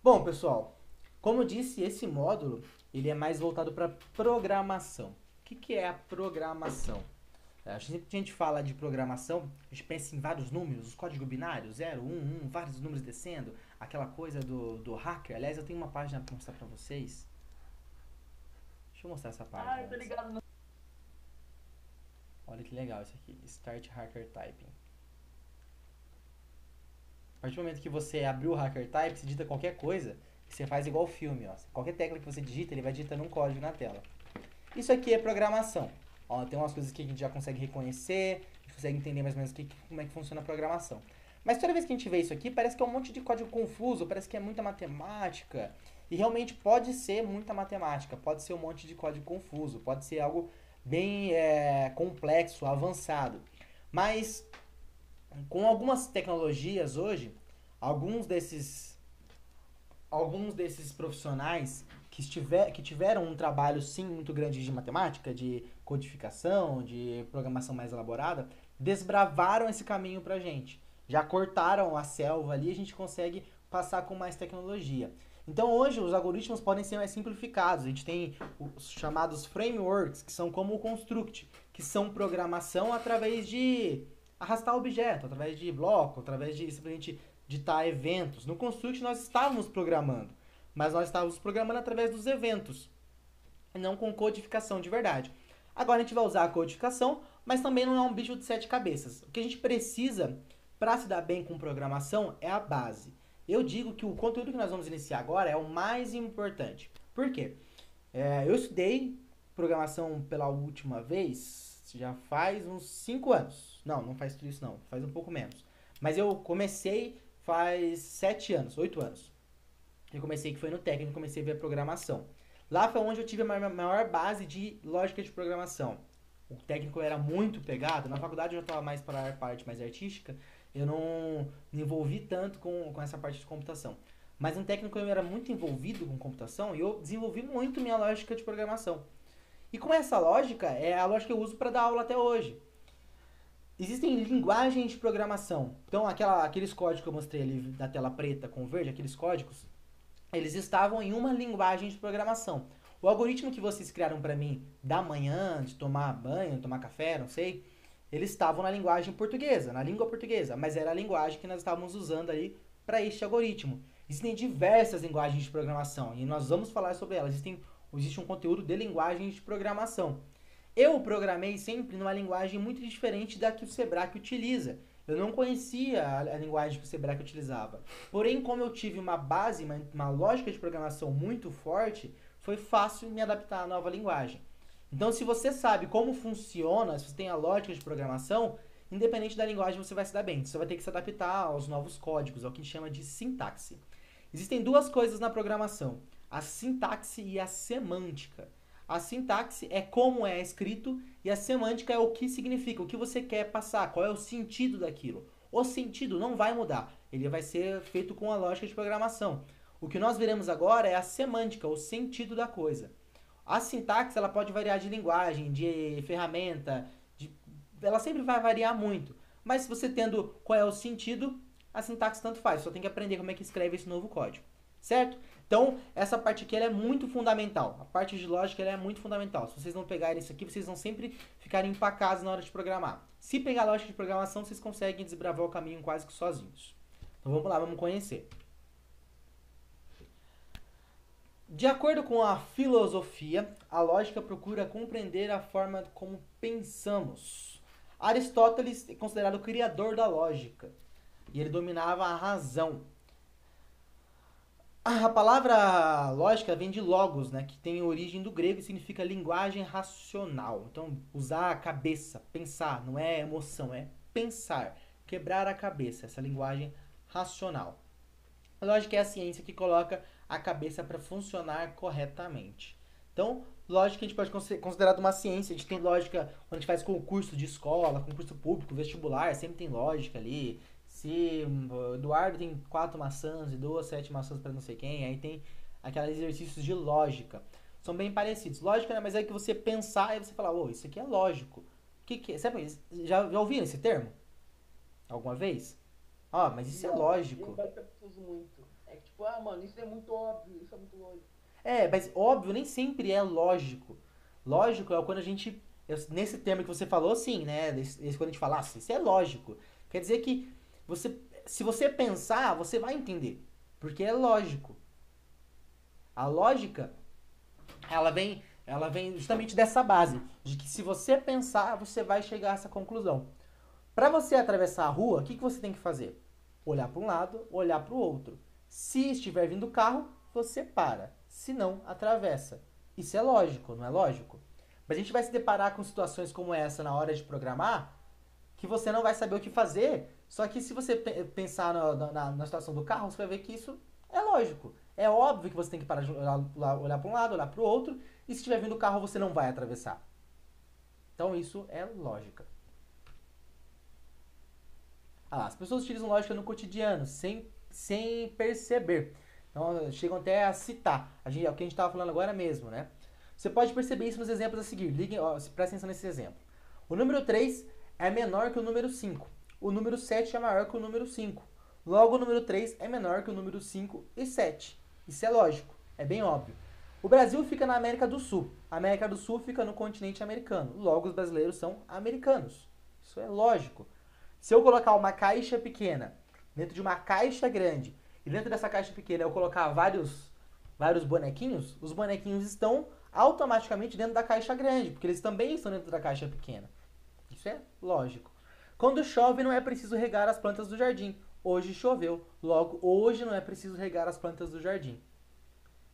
Bom, pessoal, como eu disse, esse módulo ele é mais voltado para programação. O que é a programação? Sempre que a gente fala de programação, a gente pensa em vários números, os códigos binários, 0, 1, 1, vários números descendo, aquela coisa do hacker. Aliás, eu tenho uma página para mostrar para vocês. Deixa eu mostrar essa Ah, página eu tô antes. ligado. Olha que legal isso aqui, Start Hacker Typing. A partir do momento que você abriu o Hacker Type, você digita qualquer coisa, você faz igual o filme, ó. Qualquer tecla que você digita, ele vai digitando um código na tela. Isso aqui é programação. Ó, tem umas coisas que a gente já consegue reconhecer, a gente consegue entender mais ou menos como é que funciona a programação. Mas toda vez que a gente vê isso aqui, parece que é um monte de código confuso, parece que é muita matemática. E realmente pode ser muita matemática, pode ser um monte de código confuso, pode ser algo bem complexo, avançado. Mas com algumas tecnologias hoje, alguns desses, alguns desses profissionais que tiveram um trabalho sim muito grande de matemática, de codificação, de programação mais elaborada, desbravaram esse caminho pra gente. Já cortaram a selva ali e a gente consegue passar com mais tecnologia. Então hoje os algoritmos podem ser mais simplificados. A gente tem os chamados frameworks, que são como o Construct, que são programação através de arrastar objeto, através de bloco, através de simplesmente ditar eventos. No Construct nós estávamos programando, mas nós estávamos programando através dos eventos, não com codificação de verdade. Agora a gente vai usar a codificação, mas também não é um bicho de sete cabeças. O que a gente precisa para se dar bem com programação é a base. Eu digo que o conteúdo que nós vamos iniciar agora é o mais importante. Por quê? Eu estudei programação pela última vez, já faz uns 5 anos. Não, não faz tudo isso não, faz um pouco menos. Mas eu comecei faz 7 anos, 8 anos. Eu comecei que foi no técnico, comecei a ver a programação. Lá foi onde eu tive a maior base de lógica de programação. O técnico era muito pegado, na faculdade eu já estava mais para a parte mais artística, eu não me envolvi tanto com essa parte de computação. Mas no técnico eu era muito envolvido com computação e eu desenvolvi muito minha lógica de programação. E com essa lógica, é a lógica que eu uso para dar aula até hoje. Existem linguagens de programação. Então, aqueles códigos que eu mostrei ali da tela preta com verde, aqueles códigos, eles estavam em uma linguagem de programação. O algoritmo que vocês criaram para mim da manhã, de tomar banho, tomar café, não sei, eles estavam na linguagem portuguesa, na língua portuguesa, mas era a linguagem que nós estávamos usando aí para este algoritmo. Existem diversas linguagens de programação e nós vamos falar sobre elas. Existe um conteúdo de linguagens de programação. Eu programei sempre numa linguagem muito diferente da que o Sebrae utiliza. Eu não conhecia a linguagem que o Sebrae utilizava. Porém, como eu tive uma base, uma lógica de programação muito forte, foi fácil me adaptar à nova linguagem. Então, se você sabe como funciona, se você tem a lógica de programação, independente da linguagem, você vai se dar bem. Você vai ter que se adaptar aos novos códigos, ao que a gente chama de sintaxe. Existem duas coisas na programação: a sintaxe e a semântica. A sintaxe é como é escrito e a semântica é o que significa, o que você quer passar, qual é o sentido daquilo. O sentido não vai mudar, ele vai ser feito com a lógica de programação. O que nós veremos agora é a semântica, o sentido da coisa. A sintaxe ela pode variar de linguagem, de ferramenta, ela sempre vai variar muito. Mas se você tendo qual é o sentido, a sintaxe tanto faz, só tem que aprender como é que escreve esse novo código. Certo? Então, essa parte aqui ela é muito fundamental. A parte de lógica ela é muito fundamental. Se vocês não pegarem isso aqui, vocês vão sempre ficar empacados na hora de programar. Se pegar a lógica de programação, vocês conseguem desbravar o caminho quase que sozinhos. Então vamos lá, vamos conhecer. De acordo com a filosofia, a lógica procura compreender a forma como pensamos. Aristóteles é considerado o criador da lógica e ele dominava a razão. A palavra lógica vem de logos, né, que tem origem do grego e significa linguagem racional. Então, usar a cabeça, pensar, não é emoção, é pensar, quebrar a cabeça, essa linguagem racional. A lógica é a ciência que coloca a cabeça para funcionar corretamente. Então, lógica a gente pode considerar uma ciência. A gente tem lógica quando a gente faz concurso de escola, concurso público, vestibular, sempre tem lógica ali. Se o Eduardo tem 4 maçãs e 2, 7 maçãs para não sei quem, aí tem aqueles exercícios de lógica. São bem parecidos. Lógica, né? Mas é que você pensar e você falar, oh, isso aqui é lógico. O que é? Sabe, já ouviram esse termo? Alguma vez? Ó, mas isso é Não, eu lógico. bato pessoas muito. É que tipo, mano, isso é muito óbvio, isso é muito lógico. É, mas óbvio, nem sempre é lógico. Lógico é quando a gente. Nesse termo que você falou, sim, né? Quando a gente fala, isso é lógico. Quer dizer que você, se você pensar, você vai entender. Porque é lógico. A lógica, ela vem justamente dessa base. De que se você pensar, você vai chegar a essa conclusão. Para você atravessar a rua, o que você tem que fazer? Olhar para um lado, olhar para o outro. Se estiver vindo carro, você para. Se não, atravessa. Isso é lógico, não é lógico? Mas a gente vai se deparar com situações como essa na hora de programar, que você não vai saber o que fazer. Só que se você pensar na situação do carro, você vai ver que isso é lógico. É óbvio que você tem que parar de olhar para um lado, olhar para o outro. E se estiver vindo carro, você não vai atravessar. Então isso é lógica. As pessoas utilizam lógica no cotidiano, sem perceber. Então, chegam até a citar. É o que a gente estava falando agora mesmo, né? Você pode perceber isso nos exemplos a seguir. Liguem, ó, presta atenção nesse exemplo. O número 3 é menor que o número 5. O número 7 é maior que o número 5. Logo, o número 3 é menor que o número 5 e 7. Isso é lógico, é bem óbvio. O Brasil fica na América do Sul. A América do Sul fica no continente americano. Logo, os brasileiros são americanos. Isso é lógico. Se eu colocar uma caixa pequena dentro de uma caixa grande e dentro dessa caixa pequena eu colocar vários bonequinhos, os bonequinhos estão automaticamente dentro da caixa grande, porque eles também estão dentro da caixa pequena. Isso é lógico. Quando chove, não é preciso regar as plantas do jardim. Hoje choveu, logo hoje não é preciso regar as plantas do jardim.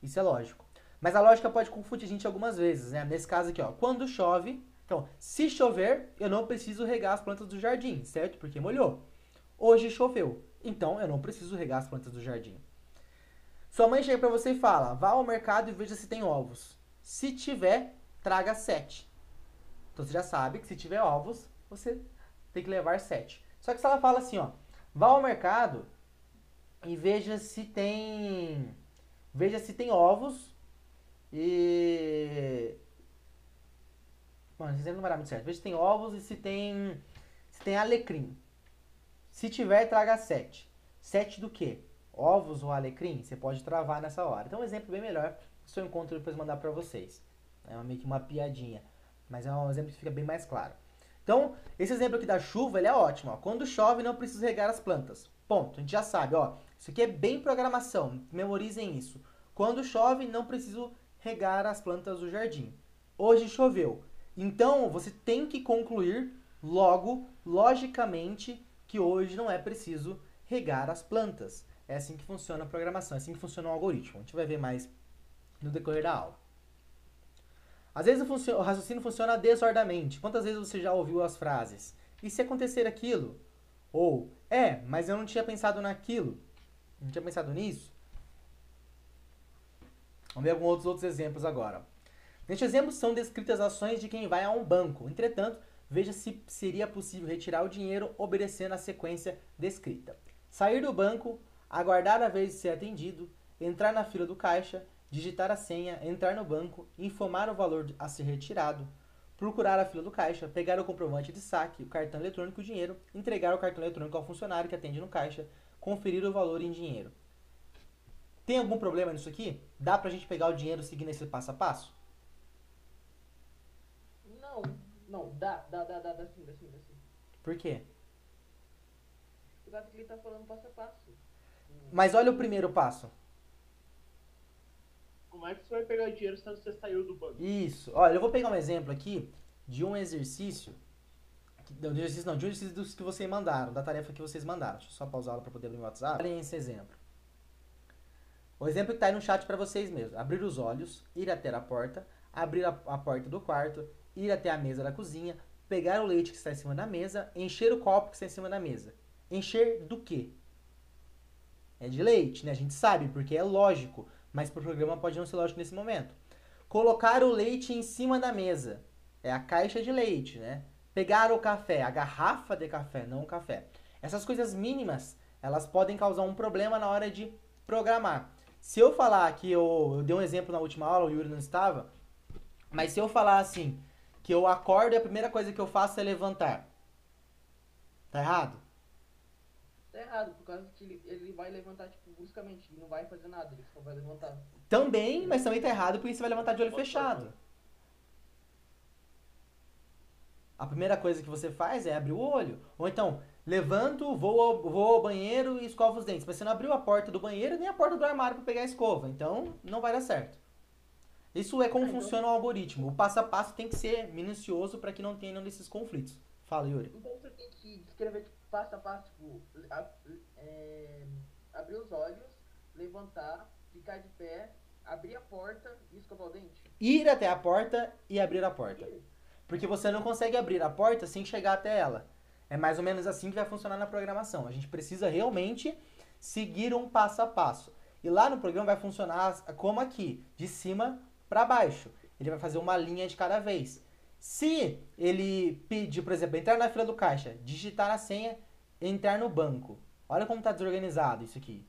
Isso é lógico. Mas a lógica pode confundir a gente algumas vezes, né? Nesse caso aqui, ó, quando chove, então, se chover, eu não preciso regar as plantas do jardim, certo? Porque molhou. Hoje choveu, então eu não preciso regar as plantas do jardim. Sua mãe chega pra você e fala: vá ao mercado e veja se tem ovos. Se tiver, traga 7. Então você já sabe que se tiver ovos, você tem que levar 7. Só que se ela fala assim, ó, vá ao mercado e veja se tem ovos e mano, esse exemplo não vai dar muito certo. Veja se tem ovos e se tem alecrim. Se tiver, traga 7. 7 do quê? Ovos ou alecrim? Você pode travar nessa hora. Então, um exemplo bem melhor, se eu encontro depois mandar pra vocês. É meio que uma piadinha, mas é um exemplo que fica bem mais claro. Então, esse exemplo aqui da chuva, ele é ótimo. Ó. Quando chove, não precisa regar as plantas. Ponto. A gente já sabe, ó. Isso aqui é bem programação. Memorizem isso. Quando chove, não preciso regar as plantas do jardim. Hoje choveu. Então, você tem que concluir logo, logicamente, que hoje não é preciso regar as plantas. É assim que funciona a programação, é assim que funciona o algoritmo. A gente vai ver mais no decorrer da aula. Às vezes o raciocínio funciona desordamente. Quantas vezes você já ouviu as frases? E se acontecer aquilo? Ou, mas eu não tinha pensado naquilo. Não tinha pensado nisso? Vamos ver alguns outros exemplos agora. Neste exemplo são descritas ações de quem vai a um banco. Entretanto, veja se seria possível retirar o dinheiro obedecendo a sequência descrita. Sair do banco, aguardar a vez de ser atendido, entrar na fila do caixa, digitar a senha, entrar no banco, informar o valor a ser retirado, procurar a fila do caixa, pegar o comprovante de saque, o cartão eletrônico e o dinheiro, entregar o cartão eletrônico ao funcionário que atende no caixa, conferir o valor em dinheiro. Tem algum problema nisso aqui? Dá pra gente pegar o dinheiro seguindo esse passo a passo? Não, não, dá sim, dá sim, dá sim. Por quê? O gato que ele tá falando passo a passo. Mas olha o primeiro passo. Como é que você vai pegar o dinheiro se você saiu do banco? Isso. Olha, eu vou pegar um exemplo aqui de um exercício. De um exercício dos que vocês mandaram, da tarefa que vocês mandaram. Deixa eu só pausar para poder abrir o WhatsApp. Olhem esse exemplo. O exemplo que está aí no chat para vocês mesmo. Abrir os olhos, ir até a porta, abrir a porta do quarto, ir até a mesa da cozinha, pegar o leite que está em cima da mesa, encher o copo que está em cima da mesa. Encher do quê? É de leite, né? A gente sabe, porque é lógico. Mas para o programa pode não ser lógico nesse momento. Colocar o leite em cima da mesa. É a caixa de leite, né? Pegar o café, a garrafa de café, não o café. Essas coisas mínimas, elas podem causar um problema na hora de programar. Se eu falar que eu dei um exemplo na última aula, o Yuri não estava, mas se eu falar assim, que eu acordo e a primeira coisa que eu faço é levantar, tá errado? Tá errado, por causa que ele vai levantar, tipo, bruscamente. Ele não vai fazer nada, ele só vai levantar. Também, mas também tá errado porque você vai levantar de olho fechado. A primeira coisa que você faz é abrir o olho. Ou então, levanto, vou ao banheiro e escovo os dentes. Mas você não abriu a porta do banheiro nem a porta do armário para pegar a escova. Então, não vai dar certo. Isso é como Ah, então, funciona o algoritmo. O passo a passo tem que ser minucioso para que não tenha nenhum desses conflitos. Fala, Yuri. então você tem que descrever, tipo, passo a passo, tipo, é, abrir os olhos, levantar, ficar de pé, abrir a porta e escovar o dente. Ir até a porta e abrir a porta. Ih, Porque você não consegue abrir a porta sem chegar até ela. É mais ou menos assim que vai funcionar na programação. A gente precisa realmente seguir um passo a passo. E lá no programa vai funcionar como aqui, de cima para baixo. Ele vai fazer uma linha de cada vez. Se ele pedir, por exemplo, entrar na fila do caixa, digitar a senha, entrar no banco. Olha como está desorganizado isso aqui.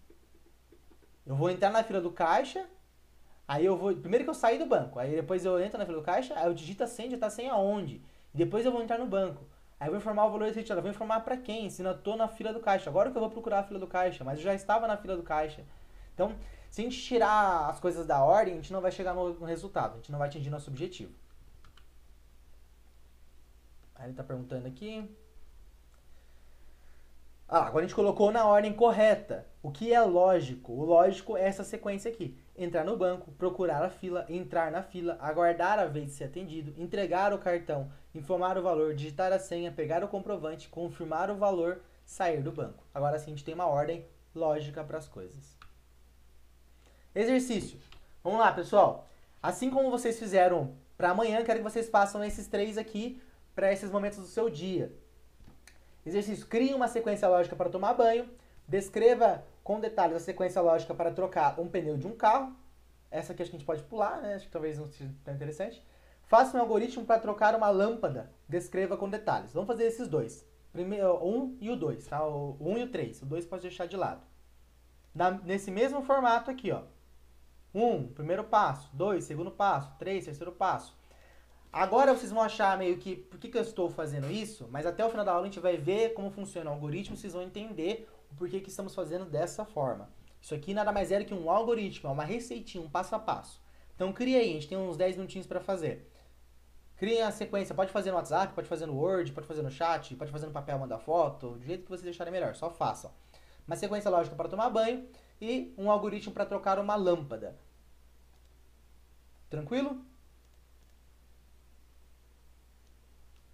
Eu vou entrar na fila do caixa, aí eu vou. Primeiro que eu saí do banco, aí depois eu entro na fila do caixa, aí eu digito a senha, digito a senha aonde? E depois eu vou entrar no banco. Aí eu vou informar o valor retirado, eu vou informar pra quem? Se não tô na fila do caixa. Agora que eu vou procurar a fila do caixa, mas eu já estava na fila do caixa. Então, se a gente tirar as coisas da ordem, a gente não vai chegar no resultado, a gente não vai atingir nosso objetivo. Aí ele tá perguntando aqui. Ah, agora a gente colocou na ordem correta. O que é lógico? O lógico é essa sequência aqui. Entrar no banco, procurar a fila, entrar na fila, aguardar a vez de ser atendido, entregar o cartão, informar o valor, digitar a senha, pegar o comprovante, confirmar o valor, sair do banco. Agora sim a gente tem uma ordem lógica para as coisas. Exercício. Vamos lá, pessoal. Assim como vocês fizeram para amanhã, quero que vocês façam esses 3 aqui para esses momentos do seu dia. Exercício. Crie uma sequência lógica para tomar banho. Descreva com detalhes a sequência lógica para trocar um pneu de um carro. Essa aqui acho que a gente pode pular, né? Acho que talvez não seja tão interessante. Faça um algoritmo para trocar uma lâmpada. Descreva com detalhes. Vamos fazer esses dois. Primeiro, 1 e o 2, tá? O 1 e o 3. O 2 pode deixar de lado. Nesse mesmo formato aqui, ó. 1, primeiro passo. 2, segundo passo. 3, terceiro passo. Agora vocês vão achar meio que por que eu estou fazendo isso, mas até o final da aula a gente vai ver como funciona o algoritmo, vocês vão entender o porquê que estamos fazendo dessa forma. Isso aqui nada mais é do que um algoritmo, é uma receitinha, um passo a passo. Então cria aí, a gente tem uns 10 minutinhos para fazer. Cria a sequência, pode fazer no WhatsApp, pode fazer no Word, pode fazer no chat, pode fazer no papel, mandar foto, do jeito que vocês acharem melhor, só façam. Uma sequência lógica para tomar banho e um algoritmo para trocar uma lâmpada. Tranquilo?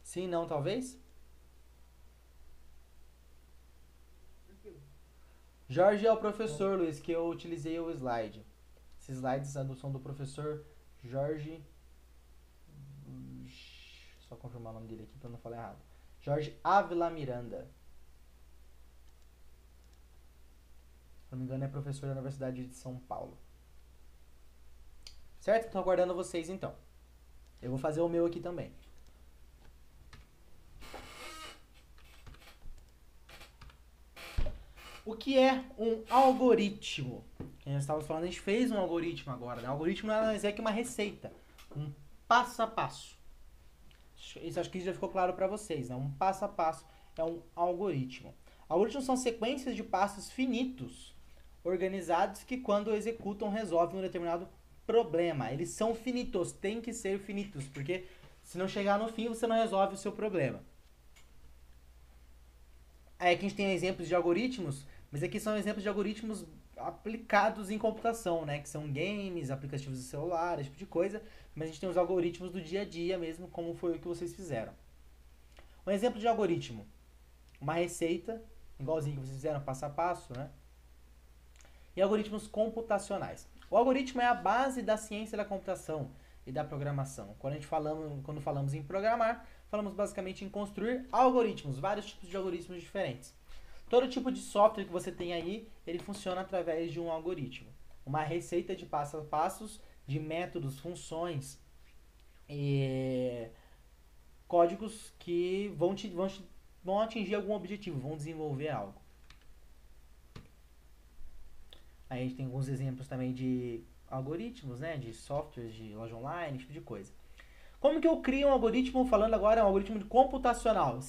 Sim, não, talvez? tranquilo. Jorge é o professor, Luiz, que eu utilizei o slide. Esses slides são do professor Jorge. Só confirmar o nome dele aqui para não falar errado. Jorge Ávila Miranda. Se não me engano, é professor da Universidade de São Paulo. Certo? Estou aguardando vocês então. Eu vou fazer o meu aqui também. O que é um algoritmo? Nós estávamos falando, a gente fez um algoritmo agora. Né? O algoritmo nada mais é que uma receita. Um passo a passo. Isso acho que já ficou claro para vocês. Né? Um passo a passo é um algoritmo. Algoritmos são sequências de passos finitos, organizados, que quando executam resolvem um determinado problema. Eles são finitos, tem que ser finitos, porque se não chegar no fim você não resolve o seu problema. Aí aqui a gente tem exemplos de algoritmos, mas aqui são exemplos de algoritmos aplicados em computação, né? Que são games, aplicativos de celular, esse tipo de coisa. Mas a gente tem os algoritmos do dia a dia mesmo, como foi o que vocês fizeram. Um exemplo de algoritmo. Uma receita, igualzinho que vocês fizeram, passo a passo, né? E algoritmos computacionais. O algoritmo é a base da ciência da computação e da programação. Quando falamos em programar, falamos basicamente em construir algoritmos, vários tipos de algoritmos diferentes. Todo tipo de software que você tem aí, ele funciona através de um algoritmo. Uma receita de passo a passos, de métodos, funções, códigos que vão atingir algum objetivo, vão desenvolver algo. Aí a gente tem alguns exemplos também de algoritmos, né, de softwares de loja online, esse tipo de coisa. Como que eu crio um algoritmo, falando agora, um algoritmo de computacional?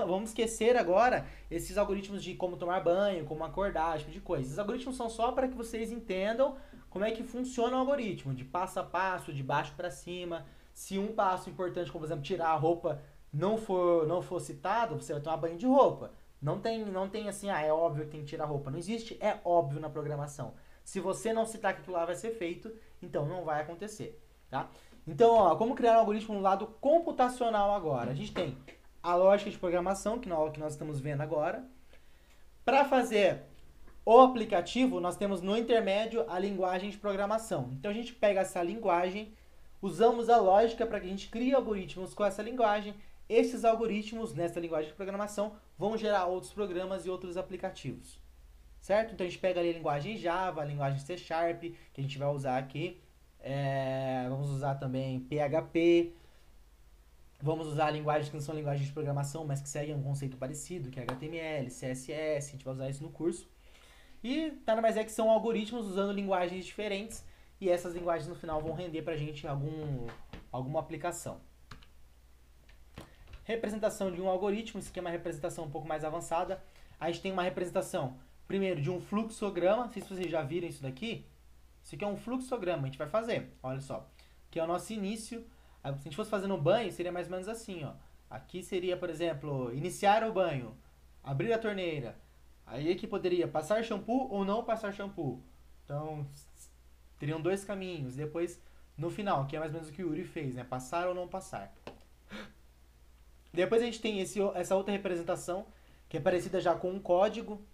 Vamos esquecer agora esses algoritmos de como tomar banho, como acordar, esse tipo de coisa. Esses algoritmos são só para que vocês entendam como é que funciona o algoritmo, de passo a passo, de baixo para cima. Se um passo importante, como por exemplo, tirar a roupa, não for citado, você vai tomar banho de roupa. Não tem assim, é óbvio que tem que tirar a roupa. Não existe é óbvio na programação. Se você não citar que aquilo lá vai ser feito, então não vai acontecer, tá? Então, ó, como criar um algoritmo no lado computacional agora? A gente tem a lógica de programação, que nós estamos vendo agora. Para fazer o aplicativo, nós temos no intermédio a linguagem de programação. Então, a gente pega essa linguagem, usamos a lógica para que a gente crie algoritmos com essa linguagem. Esses algoritmos, nessa linguagem de programação, vão gerar outros programas e outros aplicativos. Certo? Então, a gente pega ali a linguagem Java, a linguagem C#, que a gente vai usar aqui. Vamos usar também PHP. Vamos usar linguagens que não são linguagens de programação, mas que seguem um conceito parecido, que é HTML, CSS. A gente vai usar isso no curso. E nada mais é que são algoritmos usando linguagens diferentes. E essas linguagens no final vão render pra gente alguma aplicação. Representação de um algoritmo. Isso aqui é uma representação um pouco mais avançada. A gente tem uma representação, primeiro, de um fluxograma. Não sei se vocês já viram isso daqui. Isso aqui é um fluxograma, a gente vai fazer, olha só. Que é o nosso início. Se a gente fosse fazer no banho, seria mais ou menos assim, ó. Aqui seria, por exemplo, iniciar o banho, abrir a torneira. Aí aqui poderia passar shampoo ou não passar shampoo. Então, teriam dois caminhos. Depois, no final, que é mais ou menos o que o Yuri fez, né? Passar ou não passar. Depois a gente tem essa outra representação, que é parecida já com um código.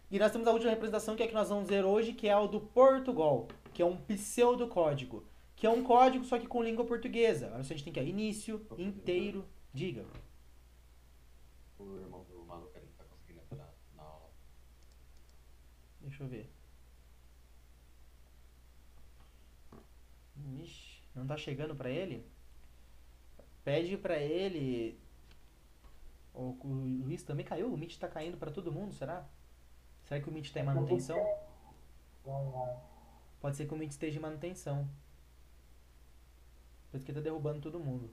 E nós temos a última representação, que é a que nós vamos ver hoje, que é o do Portugal, que é um pseudocódigo, que é um código só que com língua portuguesa. Olha só, a gente tem que início, inteiro, diga. O irmão do maluco ele tá conseguindo entrar na aula. Deixa eu ver. Ixi, não tá chegando pra ele? Pede pra ele... O Luiz também caiu? O Meet tá caindo pra todo mundo, será? Será que o Meet tá em manutenção? Pode ser que o Meet esteja em manutenção. Por isso que ele tá derrubando todo mundo.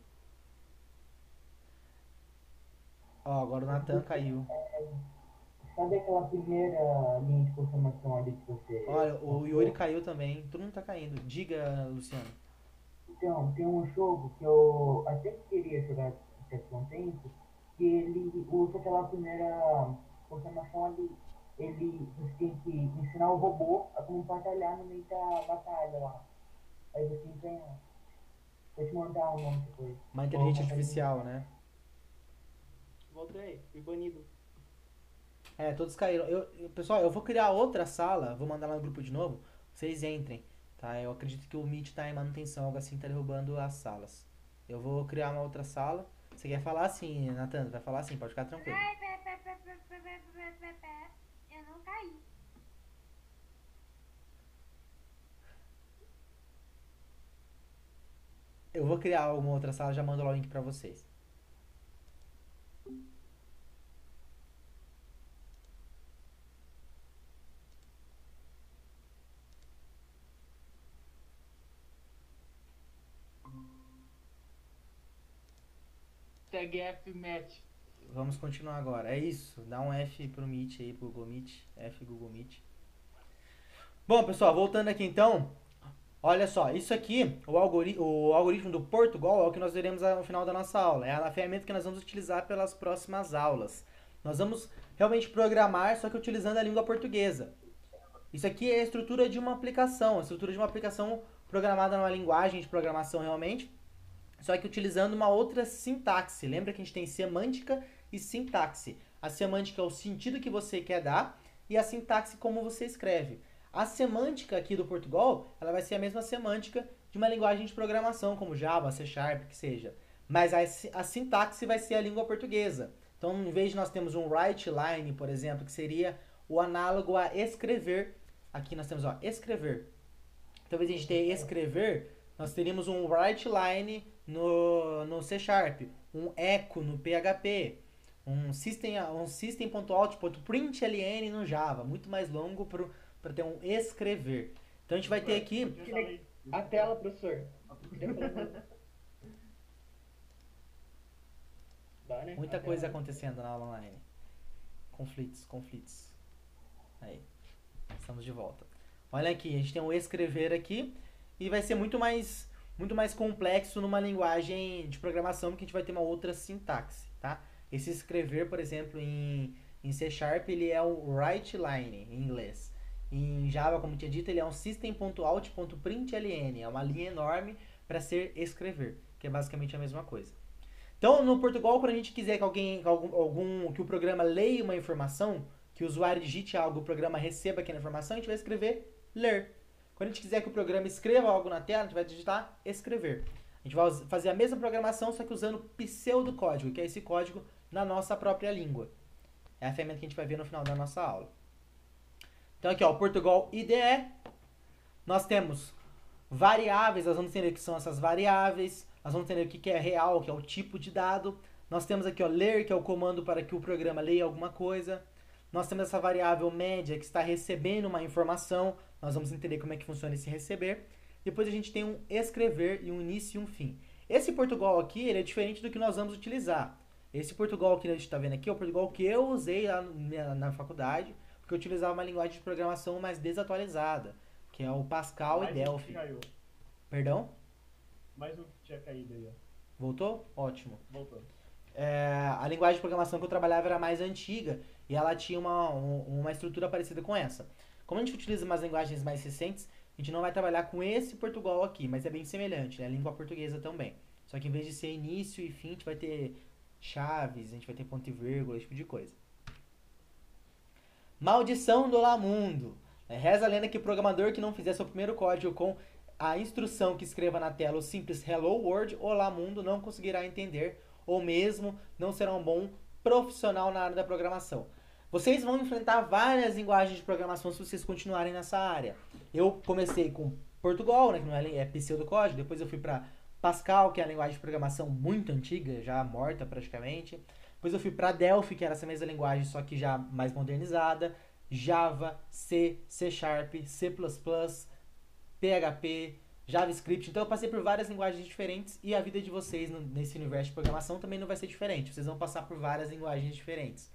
Ó, agora o Nathan caiu. Cadê aquela primeira linha de confirmação ali que você... Olha, o Yuri caiu também. Todo mundo tá caindo. Diga, Luciano. Então, tem um jogo que eu até queria jogar há um tempo, que ele usa aquela primeira confirmação ali. Você tem que ensinar o robô a como batalhar no meio da batalha lá. Aí você ganha. Vou te mandar o nome depois. Uma inteligência artificial, né? Voltei, fui banido. Todos caíram. Pessoal, eu vou criar outra sala. Vou mandar lá no grupo de novo. Vocês entrem, tá? Eu acredito que o Meet tá em manutenção, algo assim, tá derrubando as salas. Eu vou criar uma outra sala. Você quer falar assim, Nathan? Vai falar assim, pode ficar tranquilo. Eu não caí. Eu vou criar uma outra sala, já mando lá o link pra vocês. Tag F match. Vamos continuar agora. É isso. Dá um F pro Meet aí, pro Google Meet. F Google Meet. Bom, pessoal, voltando aqui então. Olha só, isso aqui, o algoritmo do Portugal é o que nós veremos no final da nossa aula. É a ferramenta que nós vamos utilizar pelas próximas aulas. Nós vamos realmente programar, só que utilizando a língua portuguesa. Isso aqui é a estrutura de uma aplicação. A estrutura de uma aplicação programada numa linguagem de programação realmente, só que utilizando uma outra sintaxe. Lembra que a gente tem semântica e sintaxe. A semântica é o sentido que você quer dar e a sintaxe como você escreve. A semântica aqui do Portugal, ela vai ser a mesma semântica de uma linguagem de programação, como Java, C#, que seja. Mas a sintaxe vai ser a língua portuguesa. Então, em vez de nós termos um write line, por exemplo, que seria o análogo a escrever, aqui nós temos, ó, escrever. Então, em vez de a gente ter escrever, nós teríamos um write line no C#, um echo no PHP, um system.out.println no Java, muito mais longo para ter um escrever. Então a gente vai ter aqui... A tela, professor. Dá, né? Muita Até coisa lá. acontecendo na aula online. Conflitos. Aí, estamos de volta. Olha aqui, a gente tem um escrever aqui e vai ser muito mais complexo numa linguagem de programação, porque a gente vai ter uma outra sintaxe, tá? Esse escrever, por exemplo, em C Sharp, ele é o write line em inglês. Em Java, como tinha dito, ele é um system.out.println, é uma linha enorme para ser escrever, que é basicamente a mesma coisa. Então, no Portugal, quando a gente quiser que o programa leia uma informação, que o usuário digite algo, o programa receba aquela informação, a gente vai escrever ler. Quando a gente quiser que o programa escreva algo na tela, a gente vai digitar escrever. A gente vai fazer a mesma programação, só que usando pseudocódigo, que é esse código na nossa própria língua. É a ferramenta que a gente vai ver no final da nossa aula. Então aqui, ó, o Portugal IDE. Nós temos variáveis, nós vamos entender o que são essas variáveis. Nós vamos entender o que é real, que é o tipo de dado. Nós temos aqui, ó, ler, que é o comando para que o programa leia alguma coisa. Nós temos essa variável média, que está recebendo uma informação. Nós vamos entender como é que funciona esse receber. Depois a gente tem um escrever e um início e um fim. Esse Portugal aqui, ele é diferente do que nós vamos utilizar. Esse Portugal que a gente está vendo aqui é o Portugal que eu usei lá na faculdade, porque eu utilizava uma linguagem de programação mais desatualizada, que é o Pascal e Delphi. Perdão? Mais um que tinha caído aí, ó. Voltou? Ótimo. Voltou. A linguagem de programação que eu trabalhava era mais antiga e ela tinha uma estrutura parecida com essa. Como a gente utiliza umas linguagens mais recentes, a gente não vai trabalhar com esse Portugal aqui, mas é bem semelhante, né? A língua portuguesa também. Só que em vez de ser início e fim, a gente vai ter chaves, a gente vai ter ponto e vírgula, esse tipo de coisa. Maldição do Lamundo. Reza a lenda que o programador que não fizer seu primeiro código com a instrução que escreva na tela o simples Hello World, Olá Mundo, não conseguirá entender, ou mesmo não será um bom profissional na área da programação. Vocês vão enfrentar várias linguagens de programação se vocês continuarem nessa área. Eu comecei com Portugal, né, que não é pseudocódigo, depois eu fui para Pascal, que é a linguagem de programação muito antiga, já morta praticamente. Depois eu fui para Delphi, que era essa mesma linguagem, só que já mais modernizada. Java, C, C Sharp, C++, PHP, JavaScript. Então eu passei por várias linguagens diferentes e a vida de vocês nesse universo de programação também não vai ser diferente. Vocês vão passar por várias linguagens diferentes.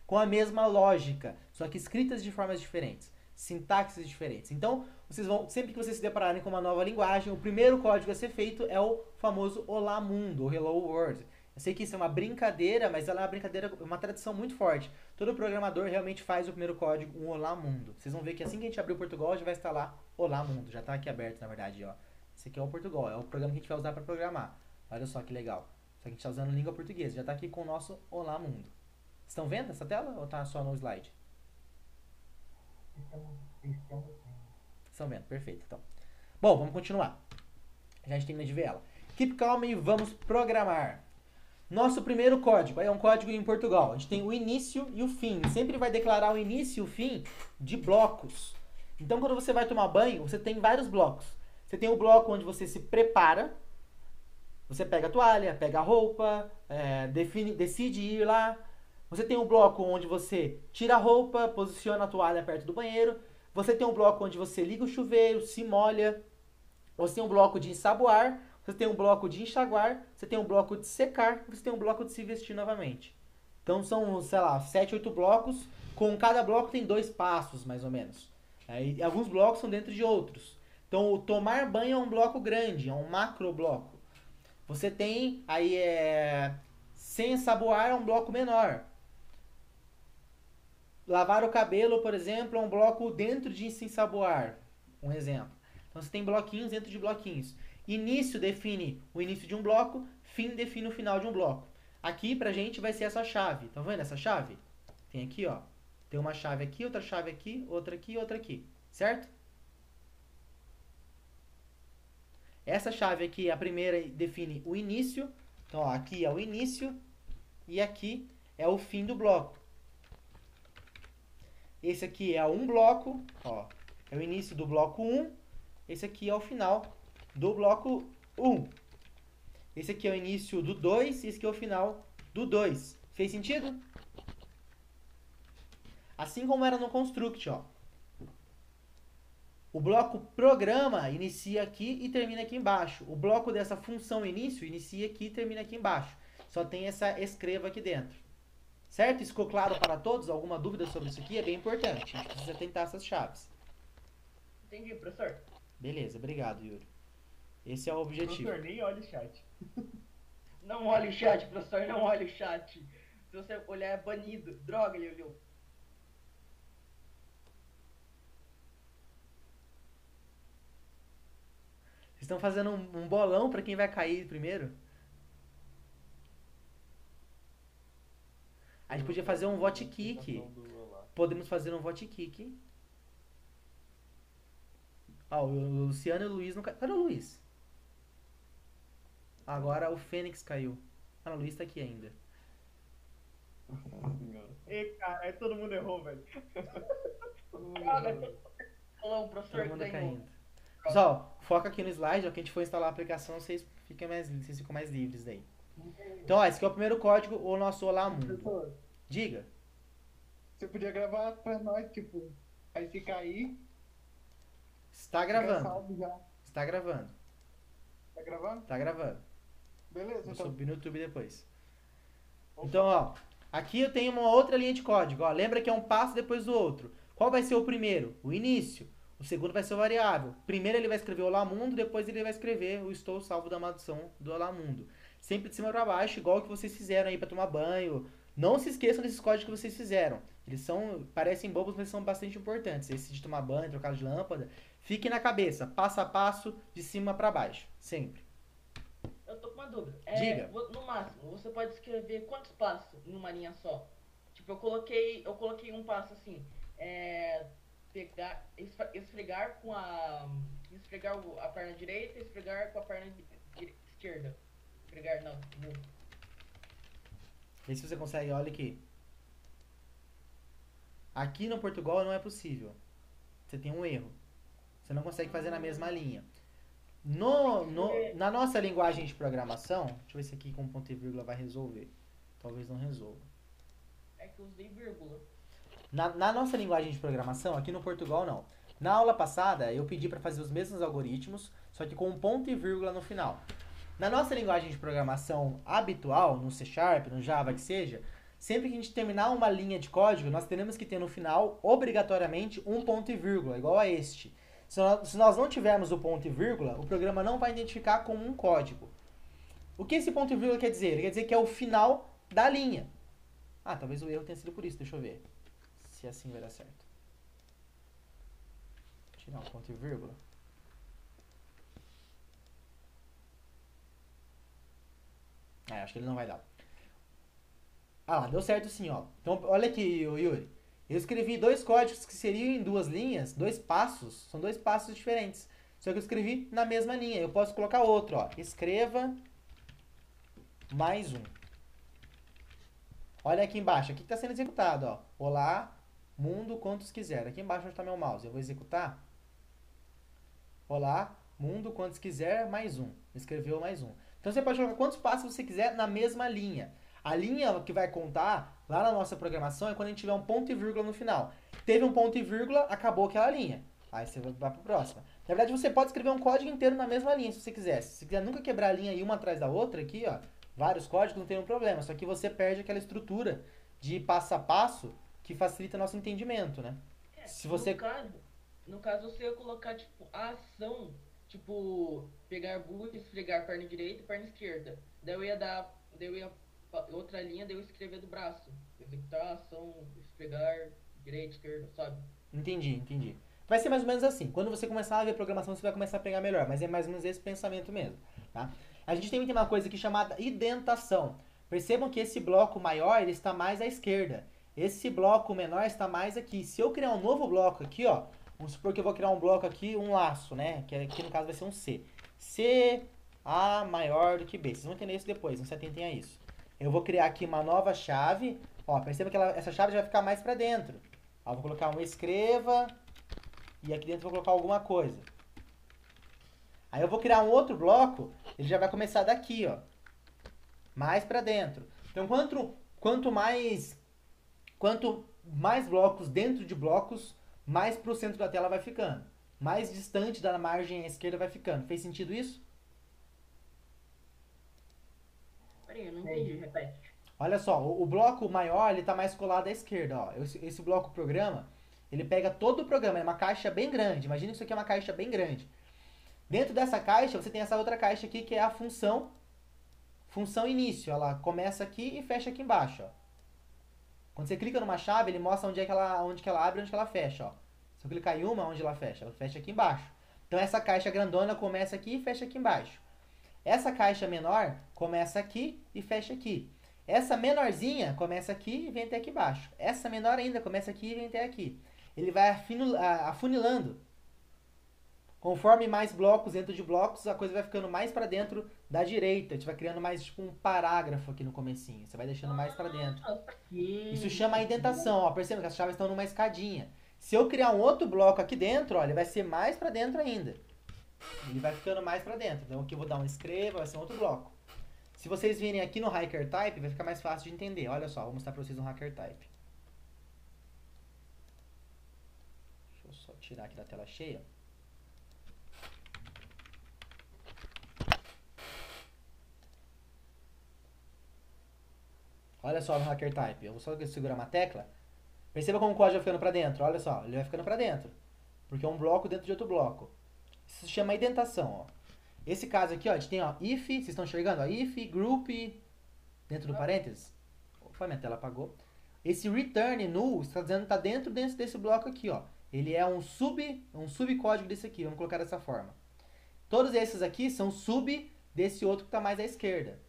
Com a mesma lógica, só que escritas de formas diferentes, sintaxes diferentes. Então, vocês vão, sempre que vocês se depararem com uma nova linguagem, o primeiro código a ser feito é o famoso Olá Mundo, ou Hello World. Eu sei que isso é uma brincadeira, mas ela é uma brincadeira, uma tradição muito forte. Todo programador realmente faz o primeiro código, um Olá Mundo. Vocês vão ver que assim que a gente abrir o Portugal, já vai estar lá Olá Mundo. Já está aqui aberto, na verdade, ó. Esse aqui é o Portugal, é o programa que a gente vai usar para programar. Olha só que legal. Só que a gente está usando língua portuguesa, já está aqui com o nosso Olá Mundo. Estão vendo essa tela ou está só no slide? Estão vendo, perfeito. Então. Bom, vamos continuar. Já a gente termina de ver ela. Keep calm e vamos programar. Nosso primeiro código, aí é um código em Portugal. A gente tem o início e o fim. Sempre vai declarar o início e o fim de blocos. Então, quando você vai tomar banho, você tem vários blocos. Você tem o bloco onde você se prepara. Você pega a toalha, pega a roupa, decide ir lá. Você tem um bloco onde você tira a roupa, posiciona a toalha perto do banheiro. Você tem um bloco onde você liga o chuveiro, se molha. Você tem um bloco de ensaboar. Você tem um bloco de enxaguar. Você tem um bloco de secar. Você tem um bloco de se vestir novamente. Então são, sei lá, 7, 8 blocos. Com cada bloco tem 2 passos, mais ou menos. E alguns blocos são dentro de outros. Então o tomar banho é um bloco grande, é um macro bloco. Você tem aí sem ensaboar é um bloco menor. Lavar o cabelo, por exemplo, é um bloco dentro de se ensaboar. Um exemplo. Então você tem bloquinhos dentro de bloquinhos. Início define o início de um bloco, fim define o final de um bloco. Aqui pra gente vai ser essa chave. Tá vendo essa chave? Tem aqui, ó. Tem uma chave aqui, outra chave aqui, outra aqui, outra aqui. Certo? Essa chave aqui, a primeira, define o início. Então, ó, aqui é o início e aqui é o fim do bloco. Esse aqui é um bloco, ó, é o início do bloco 1. Esse aqui é o final do bloco 1. Esse aqui é o início do 2 e esse aqui é o final do 2. Fez sentido? Assim como era no construct, ó. O bloco programa inicia aqui e termina aqui embaixo. O bloco dessa função início inicia aqui e termina aqui embaixo. só tem essa escreva aqui dentro. Certo? Isso ficou claro para todos? Alguma dúvida sobre isso aqui? É bem importante. A gente precisa tentar essas chaves. Entendi, professor. Beleza, obrigado, Yuri. Esse é o objetivo. Professor, nem olha o chat. Não olhe o chat, professor, não olhe o chat. Se você olhar, é banido. Droga, ele olhou. Vocês estão fazendo um bolão para quem vai cair primeiro? A gente podia fazer um vote kick. Podemos fazer um vote kick. Ó, o Luciano e o Luiz não caíram. Cadê o Luiz? Agora o Fênix caiu. Ah, o Luiz tá aqui ainda. Ei, cara, aí todo mundo errou, velho. Falou, o professor Todo mundo ganhou. caindo. Pessoal, foca aqui no slide, ó, que a gente for instalar a aplicação, vocês ficam mais livres daí. Então, ó, esse aqui é o primeiro código, o nosso Olá Mundo. Professor, Diga. você podia gravar pra nós, tipo, aí se cair, Está fica gravando. salvo já. Está gravando. Tá gravando? Tá gravando. Beleza, Vou então. subir no YouTube depois. Então, ó, aqui eu tenho uma outra linha de código, ó. Lembra que é um passo depois do outro. Qual vai ser o primeiro? O início. O segundo vai ser o variável. Primeiro ele vai escrever Olá Mundo, depois ele vai escrever o Estou Salvo da Maldição do Olá Mundo. Sempre de cima para baixo, igual o que vocês fizeram aí para tomar banho. Não se esqueçam desses códigos que vocês fizeram. Eles parecem bobos, mas são bastante importantes. Esse de tomar banho, trocar de lâmpada. Fique na cabeça, passo a passo, de cima para baixo. Sempre. Eu tô com uma dúvida. Diga. No máximo, você pode escrever quantos passos numa linha só? Tipo, eu coloquei um passo assim. Esfregar a perna direita, esfregar com a perna esquerda. Esfregar, não. Vê se você consegue, olha aqui. Aqui no Portugal não é possível. Você tem um erro. Você não consegue fazer na mesma linha. Na nossa linguagem de programação, deixa eu ver se aqui com ponto e vírgula vai resolver. Talvez não resolva. É que eu usei vírgula. Na nossa linguagem de programação, aqui no Portugal não. Na aula passada, eu pedi para fazer os mesmos algoritmos, só que com um ponto e vírgula no final. Na nossa linguagem de programação habitual, no C Sharp, no Java, que seja, sempre que a gente terminar uma linha de código, nós teremos que ter no final, obrigatoriamente, um ponto e vírgula, igual a este. Se nós não tivermos o ponto e vírgula, o programa não vai identificar como um código. O que esse ponto e vírgula quer dizer? Ele quer dizer que é o final da linha. Ah, talvez o erro tenha sido por isso, deixa eu ver. Se assim vai dar certo. Tirar um ponto e vírgula. Acho que ele não vai dar. Ah lá, deu certo sim, ó. Então, olha aqui, Yuri. Eu escrevi dois códigos que seriam em duas linhas, dois passos. São dois passos diferentes. Só que eu escrevi na mesma linha. Eu posso colocar outro, ó. Escreva mais um. Olha aqui embaixo. Aqui está sendo executado, ó. Olá, mundo, quantos quiser. Aqui embaixo onde está meu mouse. Eu vou executar. Olá, mundo, quantos quiser, mais um. Escreveu mais um. Então você pode colocar quantos passos você quiser na mesma linha. A linha que vai contar lá na nossa programação é quando a gente tiver um ponto e vírgula no final. Teve um ponto e vírgula, acabou aquela linha. Aí você vai para a próxima. Na verdade, você pode escrever um código inteiro na mesma linha, se você quiser. Se você quiser nunca quebrar a linha aí uma atrás da outra, aqui, ó, vários códigos, não tem um problema. Só que você perde aquela estrutura de passo a passo que facilita nosso entendimento, né? Se você... No caso, você ia colocar, tipo, a ação, tipo, pegar boot, esfregar perna direita e perna esquerda. Daí eu ia outra linha, daí eu escrever do braço. Executar, ação, esfregar, direita, esquerda, sabe? Entendi. Vai ser mais ou menos assim. Quando você começar a ver programação, você vai começar a pegar melhor. Mas é mais ou menos esse pensamento mesmo, tá? A gente tem uma coisa aqui chamada indentação. Percebam que esse bloco maior, ele está mais à esquerda. Esse bloco menor está mais aqui. Se eu criar um novo bloco aqui, ó, vamos supor que eu vou criar um bloco aqui, um laço, né? Que aqui no caso vai ser um C. C, A maior do que B. Vocês vão entender isso depois, não se atentem a isso. Eu vou criar aqui uma nova chave. Ó, perceba que essa chave já vai ficar mais para dentro. Ó, vou colocar um escreva. E aqui dentro eu vou colocar alguma coisa. Aí eu vou criar um outro bloco. Ele já vai começar daqui, ó. Mais para dentro. Então, quanto mais blocos dentro de blocos, mais pro centro da tela vai ficando. Mais distante da margem à esquerda vai ficando. Fez sentido isso? Peraí, eu não entendi, repete. Olha só, o bloco maior, ele tá mais colado à esquerda, ó. Esse bloco programa, ele pega todo o programa, é uma caixa bem grande. Imagina que isso aqui é uma caixa bem grande. Dentro dessa caixa, você tem essa outra caixa aqui, que é a função início. Ela começa aqui e fecha aqui embaixo, ó. Quando você clica numa chave, ele mostra onde que ela abre e onde que ela fecha, ó. Se eu clicar em uma, onde ela fecha? Ela fecha aqui embaixo. Então essa caixa grandona começa aqui e fecha aqui embaixo. Essa caixa menor começa aqui e fecha aqui. Essa menorzinha começa aqui e vem até aqui embaixo. Essa menor ainda começa aqui e vem até aqui. Ele vai afunilando. Conforme mais blocos dentro de blocos, a coisa vai ficando mais para dentro da direita. A gente vai criando mais tipo um parágrafo aqui no comecinho. Você vai deixando mais para dentro. Isso chama indentação. Ó, perceba que as chaves estão numa escadinha. Se eu criar um outro bloco aqui dentro, ó, ele vai ser mais para dentro ainda. Ele vai ficando mais para dentro. Então aqui eu vou dar um escreva, vai ser um outro bloco. Se vocês virem aqui no Hacker Type, vai ficar mais fácil de entender. Olha só, vou mostrar para vocês um Hacker Type. Deixa eu só tirar aqui da tela cheia. Olha só no Hacker Type. Eu vou só segurar uma tecla. Perceba como o código vai ficando para dentro. Olha só, ele vai ficando para dentro. Porque é um bloco dentro de outro bloco. Isso se chama indentação, ó. Esse caso aqui, ó, a gente tem, ó, if, vocês estão enxergando, ó, if, group, dentro do parênteses. Opa, minha tela apagou. Esse return null, está dizendo que está dentro desse bloco aqui, ó. Ele é um subcódigo desse aqui, vamos colocar dessa forma. Todos esses aqui são sub desse outro que está mais à esquerda.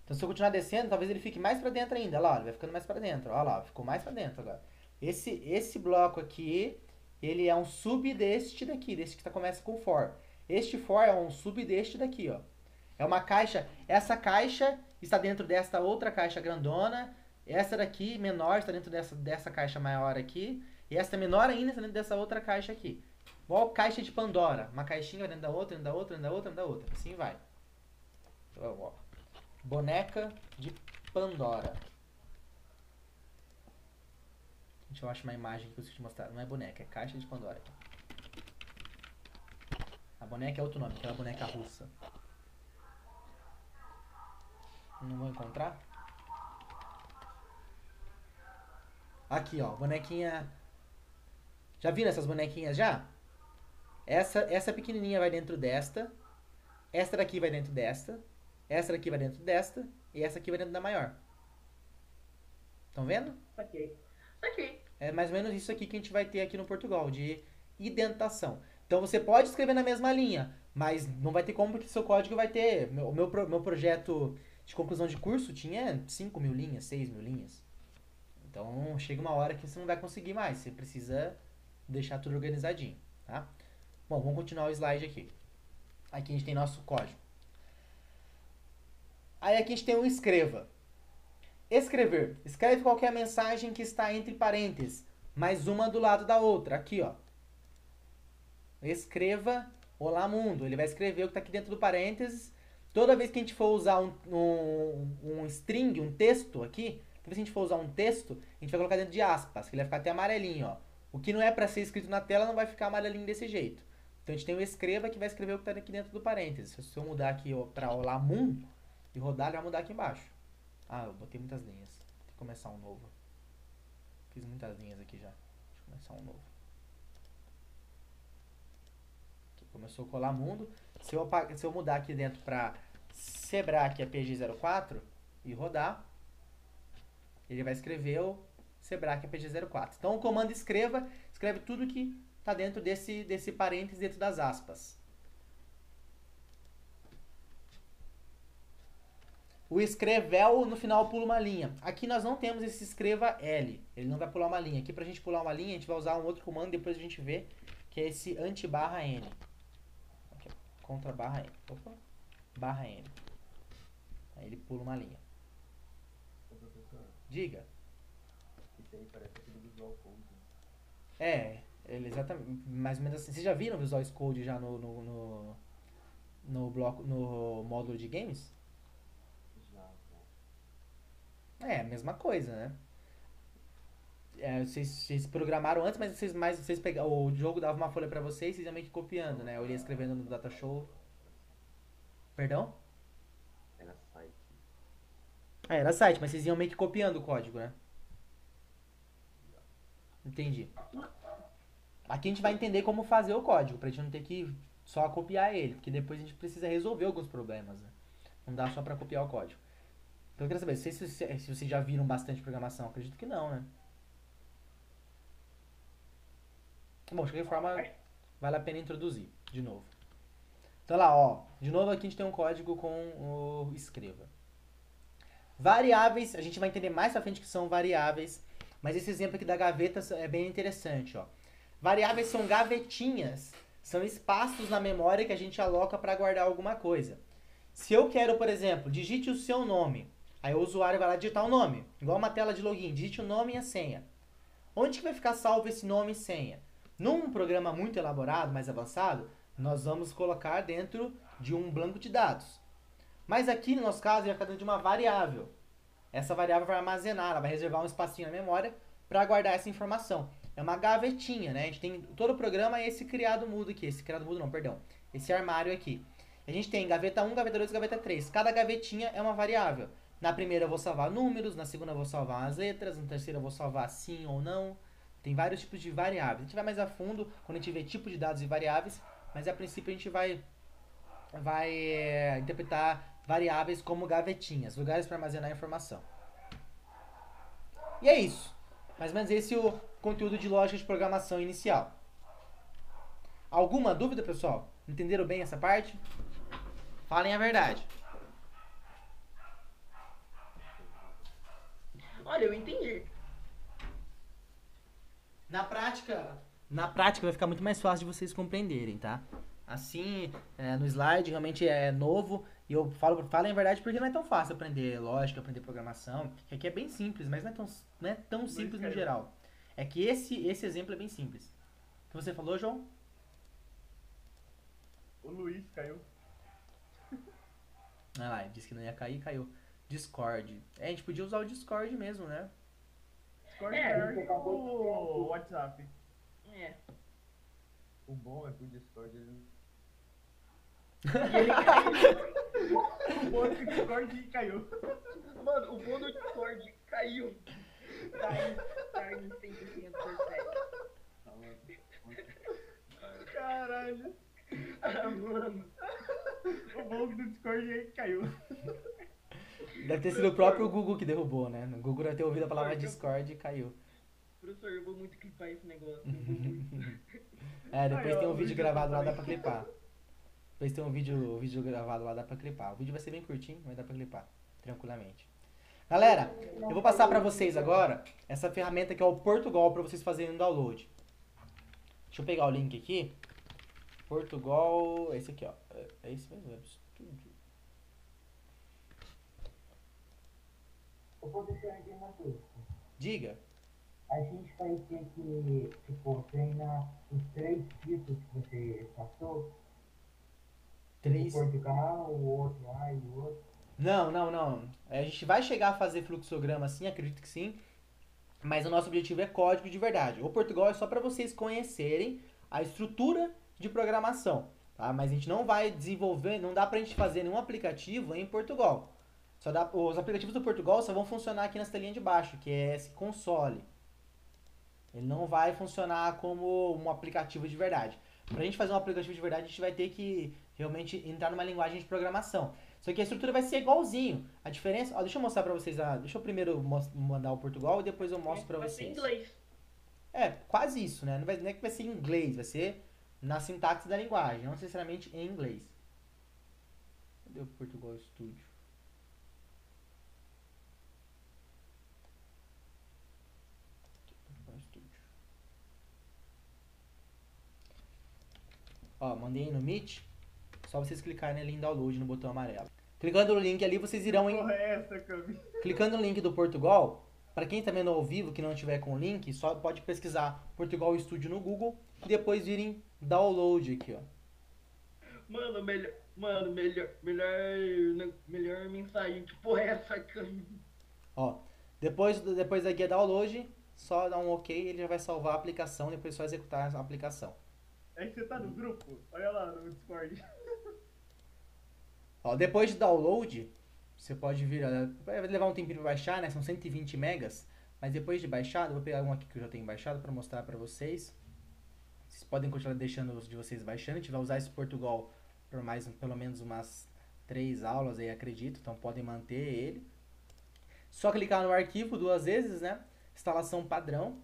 Então, se eu continuar descendo, talvez ele fique mais para dentro ainda. Olha lá, ele vai ficando mais para dentro. Olha lá, ficou mais para dentro agora. Esse bloco aqui, ele é um sub deste daqui, desse que começa com for. Este for é um sub deste daqui, ó. É uma caixa, essa caixa está dentro desta outra caixa grandona, essa daqui, menor, está dentro dessa caixa maior aqui, e essa menor ainda está dentro dessa outra caixa aqui. Igual caixa de Pandora, uma caixinha dentro da outra, dentro da outra, dentro da outra, dentro da outra, assim vai. Então, ó. Boneca de Pandora. Deixa eu achar uma imagem que eu preciso te mostrar. Não é boneca, é caixa de Pandora. A boneca é outro nome, aquela boneca russa. Não vou encontrar. Aqui, ó, bonequinha. Já viram essas bonequinhas já? Essa pequenininha vai dentro desta. Esta daqui vai dentro desta. Essa daqui vai dentro desta. E essa aqui vai dentro da maior. Estão vendo? Saquei. É mais ou menos isso aqui que a gente vai ter aqui no Portugal, de indentação. Então você pode escrever na mesma linha, mas não vai ter como porque seu código vai ter... O meu projeto de conclusão de curso tinha 5.000 linhas, 6.000 linhas. Então chega uma hora que você não vai conseguir mais. Você precisa deixar tudo organizadinho, tá? Bom, vamos continuar o slide aqui. Aqui a gente tem nosso código. Aí aqui a gente tem o escreva. Escrever. Escreve qualquer mensagem que está entre parênteses, mais uma do lado da outra. Aqui, ó. Escreva olá mundo. Ele vai escrever o que está aqui dentro do parênteses. Toda vez que a gente for usar um string, um texto aqui, toda vez que a gente for usar um texto, a gente vai colocar dentro de aspas, que ele vai ficar até amarelinho, ó. O que não é para ser escrito na tela não vai ficar amarelinho desse jeito. Então a gente tem o escreva que vai escrever o que está aqui dentro do parênteses. Se eu mudar aqui para olá mundo e rodar, ele vai mudar aqui embaixo. Ah, eu botei muitas linhas. Tem que começar um novo. Fiz muitas linhas aqui já. Deixa eu começar um novo. Aqui começou a colar mundo. Se eu mudar aqui dentro para Sebrae APG04 e rodar, ele vai escrever o Sebrae APG04. Então o comando escreve tudo que está dentro desse parênteses, dentro das aspas. O escrevel no final pula uma linha. Aqui nós não temos esse escreva L. Ele não vai pular uma linha. Aqui pra gente pular uma linha, a gente vai usar um outro comando, depois a gente vê, que é esse anti-barra N. Aqui, contra barra N. Opa. Barra N. Aí ele pula uma linha. Ô, professor, Diga. isso aí parece aquele Visual Code. Ele exatamente, mais ou menos assim. Vocês já viram o Visual Code já no bloco, no módulo de games? É, a mesma coisa, né? Vocês programaram antes, mas vocês pegaram, o jogo dava uma folha pra vocês, vocês iam meio que copiando, né? Eu ia escrevendo no Datashow. Perdão? Era site. Ah, era site, mas vocês iam meio que copiando o código, né? Entendi. Aqui a gente vai entender como fazer o código, pra gente não ter que só copiar ele, porque depois a gente precisa resolver alguns problemas, né? Não dá só pra copiar o código. Então eu queria saber, se vocês já viram bastante programação, acredito que não, né? Bom, de qualquer forma, vale a pena introduzir, de novo. Então lá, ó, de novo aqui a gente tem um código com o escreva. Variáveis, a gente vai entender mais pra frente que são variáveis, mas esse exemplo aqui da gaveta é bem interessante, ó. Variáveis são gavetinhas, são espaços na memória que a gente aloca para guardar alguma coisa. Se eu quero, por exemplo, digite o seu nome, aí o usuário vai lá digitar o nome, igual uma tela de login, digite o nome e a senha. Onde que vai ficar salvo esse nome e senha? Num programa muito elaborado, mais avançado, nós vamos colocar dentro de um banco de dados. Mas aqui, no nosso caso, vai ficar dentro de uma variável. Essa variável vai armazenar, ela vai reservar um espacinho na memória para guardar essa informação. É uma gavetinha, né? A gente tem todo o programa é esse criado mudo aqui. Esse criado mudo não, perdão. Esse armário aqui. A gente tem gaveta 1, gaveta 2 e gaveta 3. Cada gavetinha é uma variável. Na primeira eu vou salvar números, na segunda eu vou salvar as letras, na terceira eu vou salvar sim ou não. Tem vários tipos de variáveis. A gente vai mais a fundo quando a gente vê tipo de dados e variáveis, mas a princípio a gente vai interpretar variáveis como gavetinhas, lugares para armazenar informação. E é isso. Mais ou menos esse é o conteúdo de lógica de programação inicial. Alguma dúvida, pessoal? Entenderam bem essa parte? Falem a verdade. Olha, eu entendi. Na prática vai ficar muito mais fácil de vocês compreenderem, tá? Assim, no slide realmente é novo e eu falem a verdade porque não é tão fácil aprender lógica, aprender programação. Que aqui é bem simples, mas não é tão simples no geral. É que esse exemplo é bem simples. O que você falou, João? O Luiz caiu. Ah lá, ele disse que não ia cair, caiu. Discord. A gente podia usar o Discord mesmo, né? Discord É, é o WhatsApp. É. O bom é que o Discord ele O bom é que o Discord caiu. Mano, o bom do Discord caiu. Caiu em 100%. Caralho. Ah, mano. O bom do Discord aí caiu. Deve ter sido o próprio Google que derrubou, né? O Google deve ter ouvido a palavra Discord e caiu. Professor, eu vou muito clipar esse negócio. Eu vou muito. Depois Aí, tem ó, um o vídeo vídeo gravado lá, também. dá pra clipar. Depois tem um vídeo gravado lá, dá pra clipar. O vídeo vai ser bem curtinho, mas dá pra clipar, tranquilamente. Galera, eu vou passar pra vocês agora essa ferramenta que é o Portugal pra vocês fazerem o download. Deixa eu pegar o link aqui. Portugal, esse aqui, ó. É esse mesmo, Web Studio. Eu vou deixar aqui uma dúvida. Diga. A gente vai ter que, tipo, treinar os 3 tipos que você passou? Três. O Portugal, o outro lá e o outro. Não. A gente vai chegar a fazer fluxograma sim, acredito que sim. Mas o nosso objetivo é código de verdade. O Portugal é só para vocês conhecerem a estrutura de programação, tá? Mas a gente não vai desenvolver, não dá pra gente fazer nenhum aplicativo em Portugal. Os aplicativos do Portugal só vão funcionar aqui nessa telinha de baixo, que é esse console. Ele não vai funcionar como um aplicativo de verdade. Pra gente fazer um aplicativo de verdade, a gente vai ter que realmente entrar numa linguagem de programação. Só que a estrutura vai ser igualzinho. A diferença... Ó, deixa eu mostrar pra vocês. Deixa eu primeiro mandar o Portugal e depois eu mostro pra Vai ser em vocês. inglês. É, quase isso, né? Não é que vai ser em inglês, vai ser na sintaxe da linguagem, não necessariamente em inglês. Cadê o Portugal Studio? Portugal Studio. Ó, mandei no Meet. Só vocês clicarem ali em download no botão amarelo. Clicando no link ali, vocês irão em... Porra, é essa, Cami? Clicando no link do Portugal, para quem tá vendo ao vivo que não tiver com o link, só pode pesquisar Portugal Studio no Google e depois virem download aqui, ó. Mano, melhor mensagem. Que porra é essa, Cami? Ó, depois da guia download, só dá um OK, ele já vai salvar a aplicação, depois só executar a aplicação. É que você tá no grupo? Olha lá no Discord. Ó, depois de download, Você pode vir, vai levar um tempinho pra baixar, né? São 120 megas. Mas depois de baixado, eu vou pegar um aqui que eu já tenho baixado pra mostrar pra vocês. Vocês podem continuar deixando os de vocês baixando. A gente vai usar esse Portugal por mais, pelo menos umas 3 aulas aí, acredito. Então podem manter ele. Só clicar no arquivo 2 vezes, né? Instalação padrão.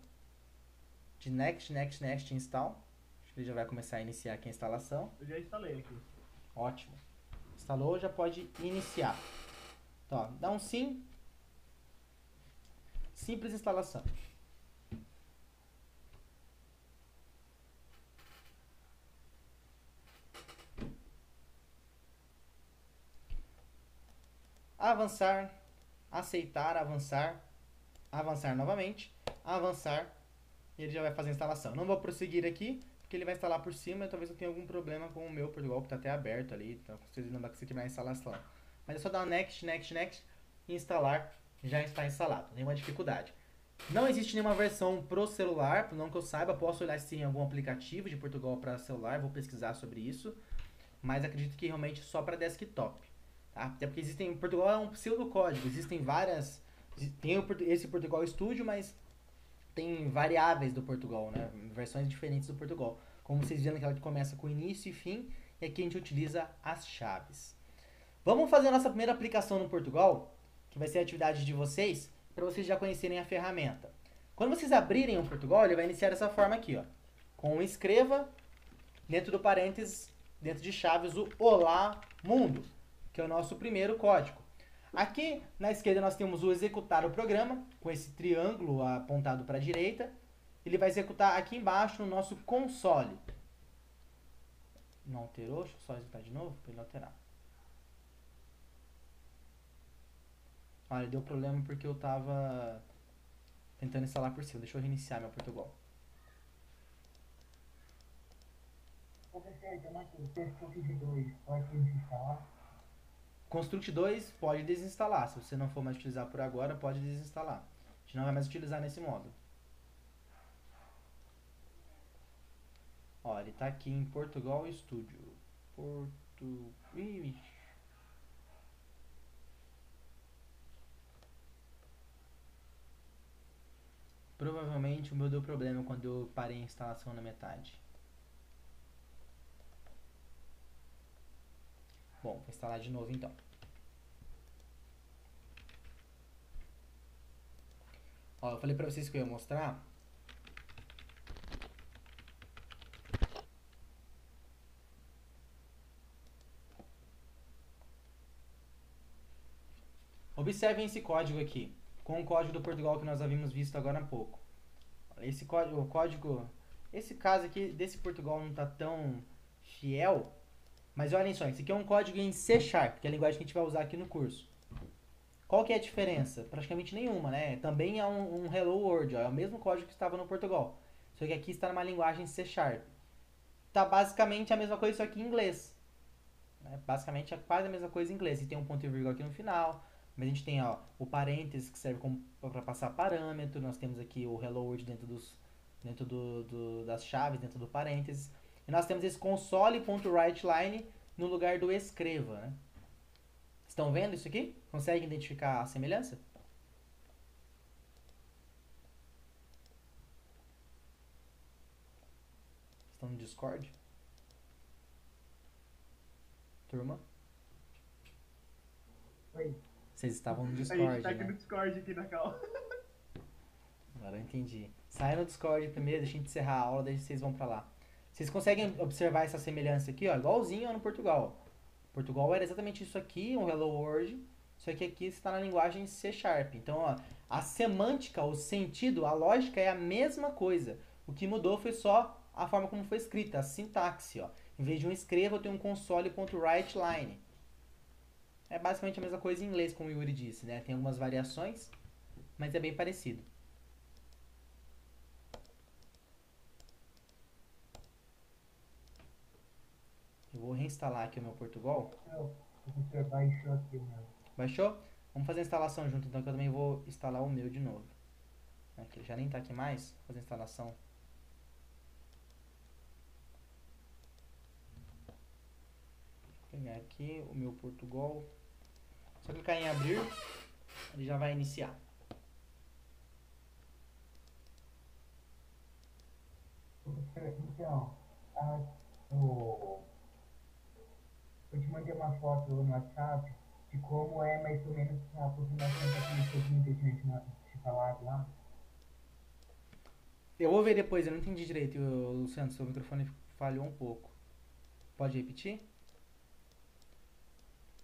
De next, next, next install. Acho que ele já vai começar a iniciar aqui a instalação. Eu já instalei aqui. Ótimo. Instalou, já pode iniciar. Então, ó, dá um sim. Simples instalação. Avançar, aceitar, avançar, avançar novamente, avançar, e ele já vai fazer a instalação. Não vou prosseguir aqui, porque ele vai instalar por cima, e talvez eu tenha algum problema com o meu Portugal, que está até aberto ali, então vocês não dá para terminar a instalação. Mas é só dar next, next, next, e instalar, já está instalado, nenhuma dificuldade. Não existe nenhuma versão pro celular, não que eu saiba, posso olhar se tem algum aplicativo de Portugal para celular, vou pesquisar sobre isso, mas acredito que realmente só para desktop. Tá? Até porque existem, Portugal é um pseudocódigo, existem várias, tem esse Portugal Studio, mas tem variáveis do Portugal, né? Versões diferentes do Portugal. Como vocês viram, aquela que começa com início e fim, e aqui a gente utiliza as chaves. Vamos fazer a nossa primeira aplicação no Portugal, que vai ser a atividade de vocês, para vocês já conhecerem a ferramenta. Quando vocês abrirem o Portugal, ele vai iniciar dessa forma aqui, ó, com escreva, dentro do parênteses, dentro de chaves, o Olá Mundo, que é o nosso primeiro código. Aqui na esquerda nós temos o executar o programa, com esse triângulo apontado para a direita. Ele vai executar aqui embaixo no nosso console. Não alterou? Deixa eu só executar de novo para ele alterar. Olha, deu problema porque eu estava tentando instalar por cima. Deixa eu reiniciar meu Portugal. Professor, tem uma aqui, Construct 2, pode desinstalar? Construct 2 pode desinstalar. Se você não for mais utilizar por agora, pode desinstalar. A gente não vai mais utilizar nesse modo. Ó, ele está aqui em Portugal Studio. Provavelmente o meu deu problema quando eu parei a instalação na metade. Bom, vou instalar de novo então. Ó, eu falei pra vocês que eu ia mostrar. Observem esse código aqui, com o código do Portugal que nós havíamos visto agora há pouco. Esse código, esse caso aqui desse Portugal não está tão fiel, mas olhem só, esse aqui é um código em C#, que é a linguagem que a gente vai usar aqui no curso. Qual que é a diferença? Praticamente nenhuma, né? Também é um Hello World, ó, é o mesmo código que estava no Portugal, só que aqui está numa linguagem C#. Tá basicamente a mesma coisa, só que em inglês. Basicamente é quase a mesma coisa em inglês. E tem um ponto e vírgula aqui no final. Mas a gente tem, ó, o parênteses que serve para passar parâmetro. Nós temos aqui o hello world dentro das chaves, dentro do parênteses. E nós temos esse console.writeLine no lugar do escreva, né? Estão vendo isso aqui? Conseguem identificar a semelhança? Estão no Discord? Turma? Oi. Vocês estavam no A Discord, gente tá aqui né? no Discord aqui na cal. Agora eu entendi. Sai no Discord primeiro, deixa a gente encerrar a aula, daí vocês vão pra lá. Vocês conseguem observar essa semelhança aqui, ó? Igualzinho no Portugal. Portugal era exatamente isso aqui, um Hello World, só que aqui está na linguagem C#. Então, ó, a semântica, o sentido, a lógica é a mesma coisa. O que mudou foi só a forma como foi escrita, a sintaxe, ó. Em vez de um escreva, eu tenho um console.writeLine. É basicamente a mesma coisa em inglês, como o Yuri disse, né? Tem algumas variações, mas é bem parecido. Eu vou reinstalar aqui o meu Portugal. O professor baixou aqui o meu. Baixou? Vamos fazer a instalação junto, então, que eu também vou instalar o meu de novo. Aqui, ele já nem está aqui mais. Vou fazer a instalação. Vou pegar aqui o meu Portugal Só clicar em abrir, ele já vai iniciar. Então, eu te mandei uma foto no WhatsApp de como é mais ou menos a aproximação daquele joguinho que a gente tinha falado lá. Eu vou ver depois, eu não entendi direito, Luciano, seu microfone falhou um pouco. Pode repetir?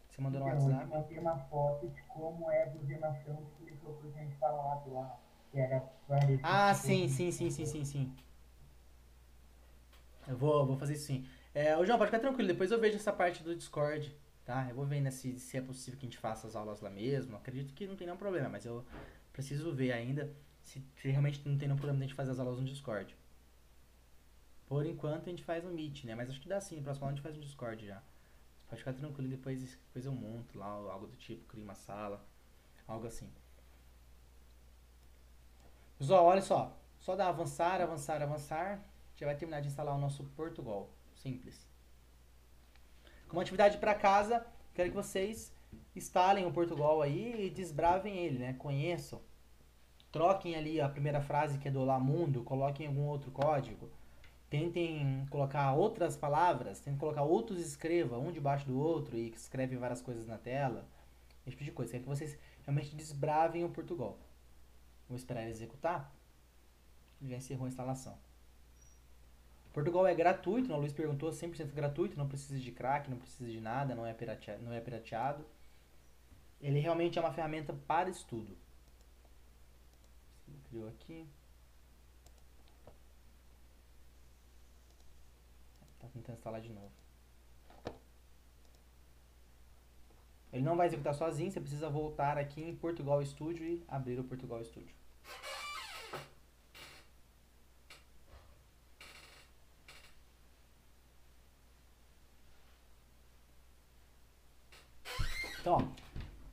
Você mandou no Então, eu te WhatsApp? mandei uma foto de como é a aproximação daquele jogo que a gente falado lá, que era parecido Ah, com o sim, joguinho. sim. Eu vou fazer isso sim. Ô João, pode ficar tranquilo, depois eu vejo essa parte do Discord, tá? Eu vou ver ainda se é possível que a gente faça as aulas lá mesmo. Acredito que não tem nenhum problema, mas eu preciso ver ainda se realmente não tem nenhum problema de a gente fazer as aulas no Discord. Por enquanto a gente faz no Meet, né? Mas acho que dá sim, no próximo aula a gente faz no Discord já. Pode ficar tranquilo, depois eu monto lá, algo do tipo, crio uma sala, algo assim. Pessoal, olha só. Só dá avançar. Já vai terminar de instalar o nosso Portugal. Simples. Como atividade para casa, quero que vocês instalem o Portugal aí e desbravem ele, né? Conheçam. Troquem ali a primeira frase que é do Olá Mundo, coloquem algum outro código. Tentem colocar outras palavras, tentem colocar outros escreva um debaixo do outro e escreve várias coisas na tela. Esse tipo de coisa. Quero que vocês realmente desbravem o Portugal. Vou esperar ele executar. Ele já encerrou a instalação. Portugal é gratuito, né? O Luiz perguntou, 100% gratuito, não precisa de crack, não precisa de nada, não é pirateado. Ele realmente é uma ferramenta para estudo. Criou aqui. Tá tentando instalar de novo. Ele não vai executar sozinho, você precisa voltar aqui em Portugal Studio e abrir o Portugal Studio. Então, ó,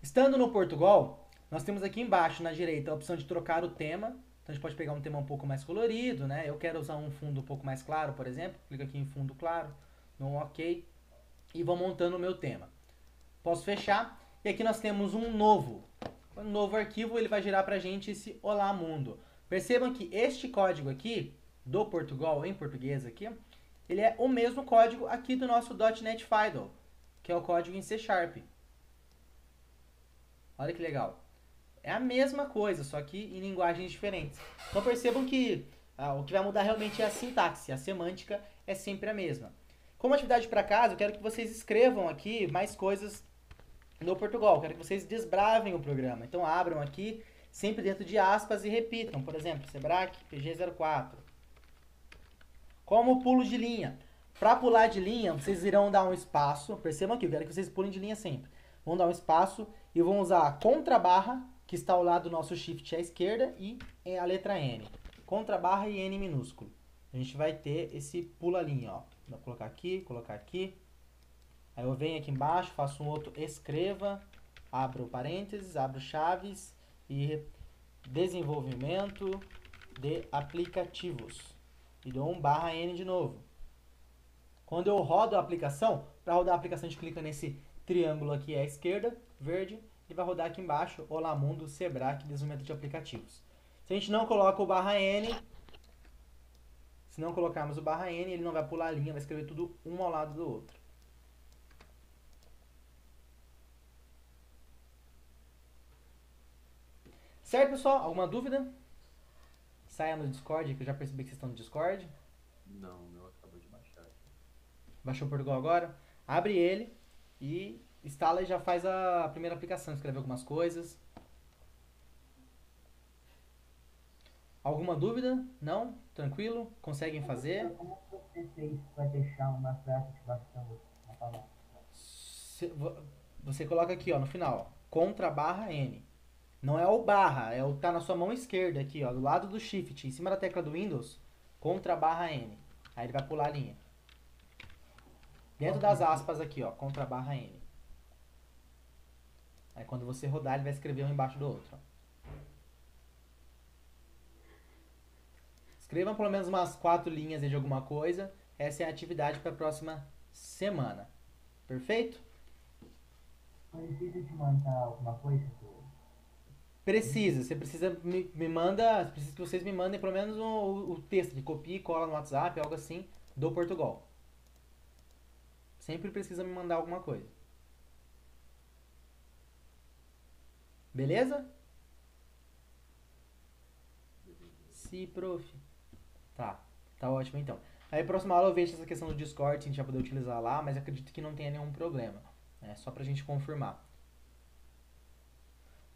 estando no Portugal, nós temos aqui embaixo na direita a opção de trocar o tema. Então a gente pode pegar um tema um pouco mais colorido, né? Eu quero usar um fundo um pouco mais claro, por exemplo. Clico aqui em fundo claro, dou um OK e vou montando o meu tema. Posso fechar e aqui nós temos um novo arquivo, ele vai gerar pra gente esse Olá Mundo. Percebam que este código aqui do Portugal em português aqui, ele é o mesmo código aqui do nosso .NET Fiddle, que é o código em C#. Olha que legal. É a mesma coisa, só que em linguagens diferentes. Então percebam que o que vai mudar realmente é a sintaxe, a semântica é sempre a mesma. Como atividade para casa, eu quero que vocês escrevam aqui mais coisas no Portugal. Eu quero que vocês desbravem o programa. Então abram aqui, sempre dentro de aspas e repitam. Por exemplo, Sebrac PG04. Como pulo de linha. Para pular de linha, vocês irão dar um espaço. Percebam aqui, eu quero que vocês pulem de linha sempre. Vão dar um espaço e vão usar a contrabarra, que está ao lado do nosso shift à esquerda, e a letra N. Contrabarra e N minúsculo. A gente vai ter esse pula-linha, ó. Vou colocar aqui. Aí eu venho aqui embaixo, faço um outro escreva, abro parênteses, abro chaves e desenvolvimento de aplicativos. E dou um /N de novo. Quando eu rodo a aplicação, para rodar a aplicação a gente clica nesse triângulo aqui à esquerda, verde, e vai rodar aqui embaixo, Olá Mundo, Sebrac, desenvolvimento de aplicativos. Se a gente não coloca o /N, se não colocarmos o /N, ele não vai pular a linha, vai escrever tudo um ao lado do outro. Certo, pessoal? Alguma dúvida? Saia no Discord, que eu já percebi que vocês estão no Discord. Não, o meu acabou de baixar aqui. Baixou o Portugal agora? Abre ele e instala e já faz a primeira aplicação. Escreve algumas coisas. Alguma dúvida? Não? Tranquilo? Conseguem fazer? Como você fez para deixar uma frase de bastão na palavra? Você coloca aqui, ó, no final, Ctrl/N. Não é o barra, tá na sua mão esquerda aqui, ó, do lado do Shift, em cima da tecla do Windows, Ctrl/N. Aí ele vai pular a linha. Dentro das aspas aqui, ó, Ctrl/N. Aí quando você rodar, ele vai escrever um embaixo do outro, ó. Escrevam pelo menos umas 4 linhas aí de alguma coisa. Essa é a atividade para a próxima semana. Perfeito? Precisa te mandar alguma coisa? Precisa, você precisa me manda, precisa que vocês me mandem pelo menos o texto, que copia e cola no WhatsApp, algo assim, do Portugal. Sempre precisa me mandar alguma coisa. Beleza? Sim, prof. Tá, tá ótimo então. Aí, próxima aula eu vejo essa questão do Discord, se a gente vai poder utilizar lá, mas acredito que não tenha nenhum problema. É só pra gente confirmar.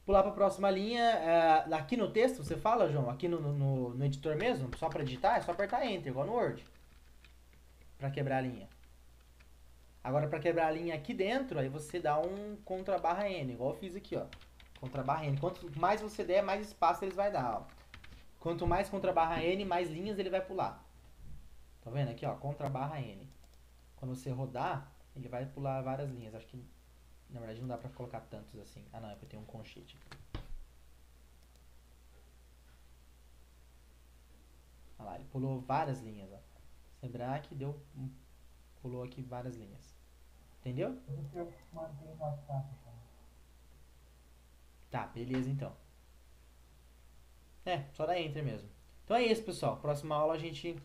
Pular pra próxima linha. Aqui no texto, você fala, João? Aqui no editor mesmo? Só pra digitar? É só apertar Enter, igual no Word. Pra quebrar a linha. Agora, pra quebrar a linha aqui dentro, aí você dá um contra barra N, igual eu fiz aqui, ó. Contra barra N. Quanto mais você der, mais espaço eles vai dar, ó. Quanto mais contra barra N, mais linhas ele vai pular. Tá vendo aqui, ó? Contra barra N. Quando você rodar, ele vai pular várias linhas. Acho que, na verdade, não dá pra colocar tantos assim. Ah, não, é porque tem um conchete aqui. Olha lá, ele pulou várias linhas, ó. Lembrar que pulou aqui várias linhas. Entendeu? Eu mandei no WhatsApp já. Tá, beleza então. Só dá Enter mesmo. Então é isso, pessoal. Próxima aula a gente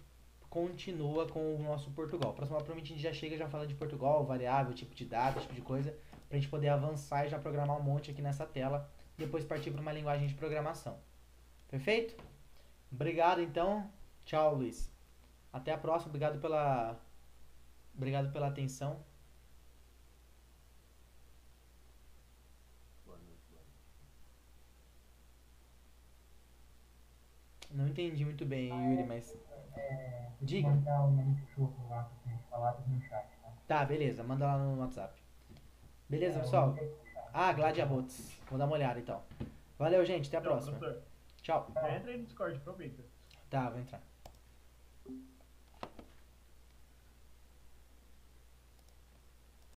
continua com o nosso Portugal. Próxima aula provavelmente a gente já chega já falando de Portugal, variável, tipo de dado, tipo de coisa, pra gente poder avançar e já programar um monte aqui nessa tela. Depois partir para uma linguagem de programação. Perfeito? Obrigado então. Tchau, Luiz. Até a próxima. Obrigado pela atenção. Boa noite, boa noite. Não entendi muito bem, Yuri, mas... Vou te Diga. mandar o nome do jogo lá que a gente falado no chat, tá? Tá, beleza. Manda lá no WhatsApp. Beleza, Eu pessoal? mandei pro chat. Ah, Gladiabots. Vou dar uma olhada então. Valeu, gente. Até a Tchau, próxima. professor. Tchau. Já entra aí no Discord, aproveita. Tá, vou entrar.